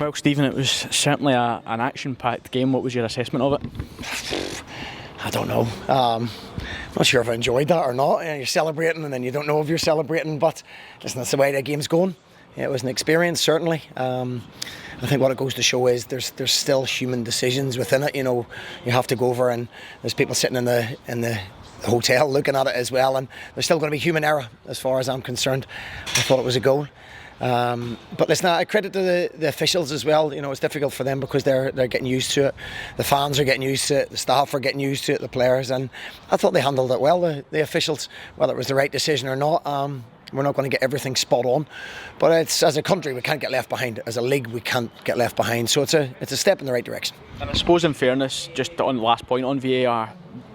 Well, Stephen, it was certainly an action-packed game. What was your assessment of it? I don't know. I'm not sure if I enjoyed that or not. You're celebrating and then you don't know if you're celebrating, but listen, that's the way the game's going. It was an experience, certainly. I think what it goes to show is there's still human decisions within it. You know, you have to go over, and there's people sitting in the hotel looking at it as well, and there's still going to be human error as far as I'm concerned. I thought it was a goal. But listen, I credit to the officials as well. You know, it's difficult for them because they're getting used to it. The fans are getting used to it. The staff are getting used to it. The players, and I thought they handled it well. The officials, whether it was the right decision or not. We're not going to get everything spot on, but as a country we can't get left behind. As a league we can't get left behind. So it's a step in the right direction. And I suppose, in fairness, just on the last point on VAR,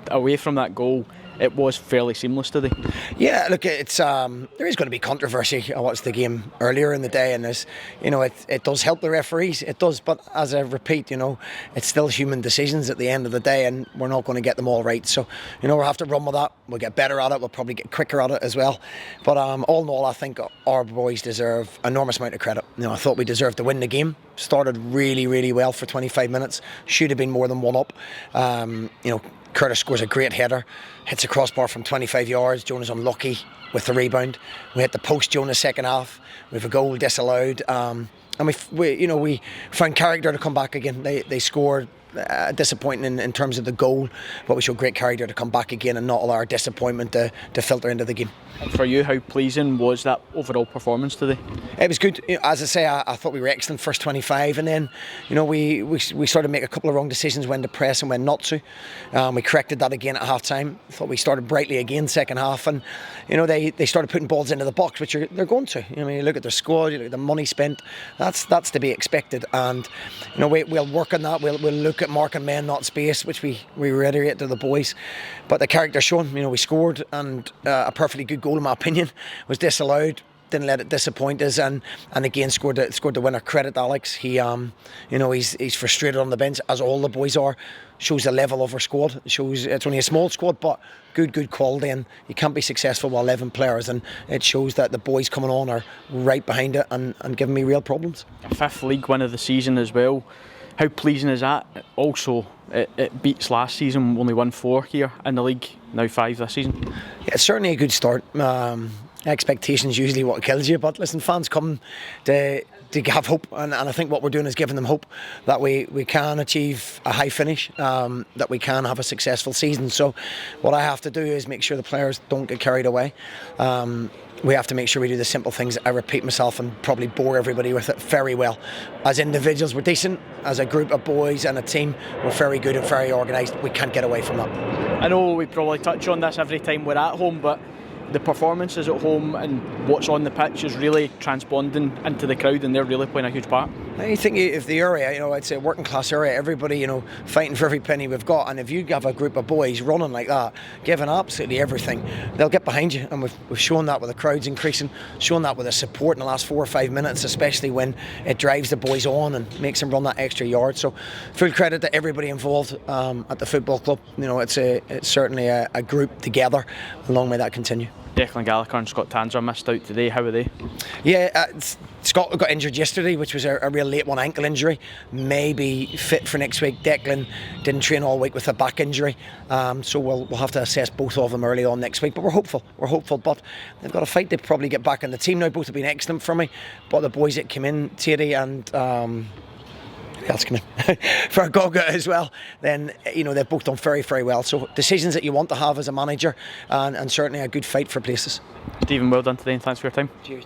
away from that goal, it was fairly seamless today. Yeah, look, it's there is going to be controversy. I watched the game earlier in the day, and it does help the referees. It does, but as I repeat, it's still human decisions at the end of the day, and we're not going to get them all right. So, we'll have to run with that. We'll get better at it. We'll probably get quicker at it as well. But all in all, I think our boys deserve an enormous amount of credit. I thought we deserved to win the game. Started really, really well for 25 minutes. Should have been more than one up. Curtis scores a great header, hits a crossbar from 25 yards. Jonah's unlucky with the rebound. We hit the post Jonah second half. We have a goal disallowed, and we found character to come back again. They scored. Disappointing in terms of the goal, but we showed great character to come back again and not allow our disappointment to filter into the game. And for you, how pleasing was that overall performance today? It was good. As I say, I thought we were excellent first 25, and then we started to make a couple of wrong decisions when to press and when not to. We corrected that again at half time. I thought we started brightly again second half, and they started putting balls into the box, which they're going to. You look at their squad, you look at the money spent. That's to be expected, and we'll work on that. We'll look at marking men, not space, which we reiterate to the boys. But the character shown. We scored, and a perfectly good goal in my opinion was disallowed. Didn't let it disappoint us, and again scored the winner. Credit Alex. He's frustrated on the bench, as all the boys are. Shows the level of our squad. Shows it's only a small squad, but good quality, and you can't be successful with 11 players, and it shows that the boys coming on are right behind it and giving me real problems. A 5th league win of the season as well. How pleasing is that? Also, it beats last season. We only won 4 here in the league, now 5 this season. Yeah, it's certainly a good start. Expectations usually what kills you, but listen, fans come to have hope, and I think what we're doing is giving them hope that we can achieve a high finish, that we can have a successful season. So what I have to do is make sure the players don't get carried away. We have to make sure we do the simple things. I repeat myself and probably bore everybody with it very well. As individuals, we're decent. As a group of boys and a team, we're very good and very organised. We can't get away from that. I know we probably touch on this every time we're at home, but the performances at home and what's on the pitch is really transponding into the crowd, and they're really playing a huge part. I think if the area, it's a working class area, everybody, fighting for every penny we've got, and if you have a group of boys running like that, giving absolutely everything, they'll get behind you, and we've shown that with the crowds increasing, shown that with the support in the last 4 or 5 minutes, especially when it drives the boys on and makes them run that extra yard. So full credit to everybody involved at the football club. It's certainly a group together, and long may that continue. Declan Gallagher and Scott Tanzer missed out today. How are they? Yeah, Scott got injured yesterday, which was a real late one, ankle injury. Maybe fit for next week. Declan didn't train all week with a back injury, so we'll have to assess both of them early on next week. But we're hopeful, but they've got a fight to probably get back in the team now. Both have been excellent for me, but the boys that came in, Thierry and else come in for Goga as well, then they've both done very, very well. So decisions that you want to have as a manager, and certainly a good fight for places. Stephen, well done today, and thanks for your time. Cheers.